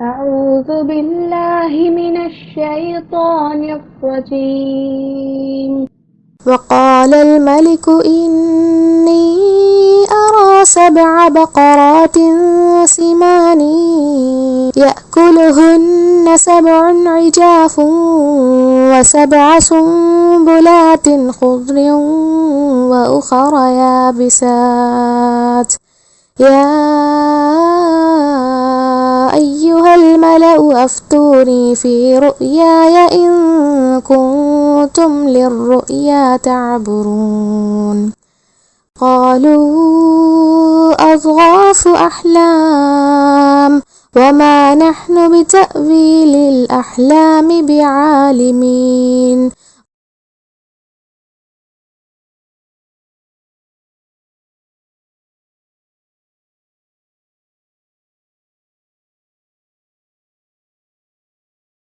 أعوذ بالله من الشيطان الرجيم. وقال الملك إني أرى 7 بقرات سمان يأكلهن 7 عجاف و7 سنبلات خضر وأخر يابسات يا أيها الملأ أفتوني في رؤياي إن كنتم للرؤيا تعبرون قالوا أضغاث أحلام وما نحن بتأويل الأحلام بعالمين